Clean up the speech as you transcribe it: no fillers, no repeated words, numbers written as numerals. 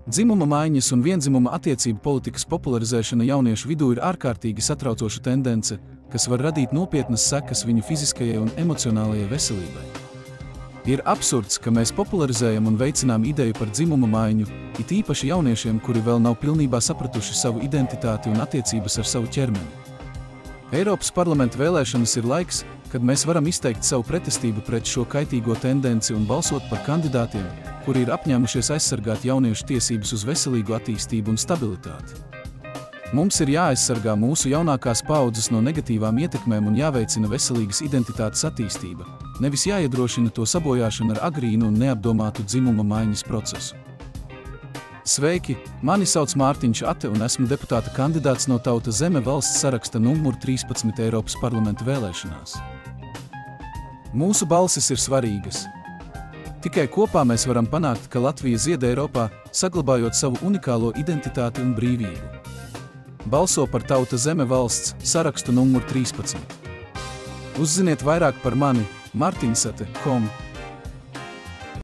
Dzimuma maiņas un vienzimuma attiecību politikas popularizēšana jauniešu vidū ir ārkārtīgi satraucoša tendence, kas var radīt nopietnas sekas viņu fiziskajai un emocionālajai veselībai. Ir absurds, ka mēs popularizējam un veicinām ideju par dzimuma maiņu, it īpaši jauniešiem, kuri vēl nav pilnībā sapratuši savu identitāti un attiecības ar savu ķermeni. Eiropas parlamenta vēlēšanas ir laiks, kad mēs varam izteikt savu pretestību pret šo kaitīgo tendenci un balsot par kandidātiem, kuri ir apņēmušies aizsargāt jauniešu tiesības uz veselīgu attīstību un stabilitāti. Mums ir jāaizsargā mūsu jaunākās paaudzes no negatīvām ietekmēm un jāveicina veselīgas identitātes attīstība, nevis jāiedrošina to sabojāšana ar agrīnu un neapdomātu dzimuma maiņas procesu. Sveiki, mani sauc Mārtiņš Ate un esmu deputāta kandidāts no Tauta Zeme valsts saraksta numur 13 Eiropas parlamenta vēlēšanās. Mūsu balsis ir svarīgas. Tikai kopā mēs varam panākt, ka Latvija zied Eiropā, saglabājot savu unikālo identitāti un brīvību. Balso par Tauta Zeme valsts sarakstu numur 13. Uzziniet vairāk par mani martinsate.com.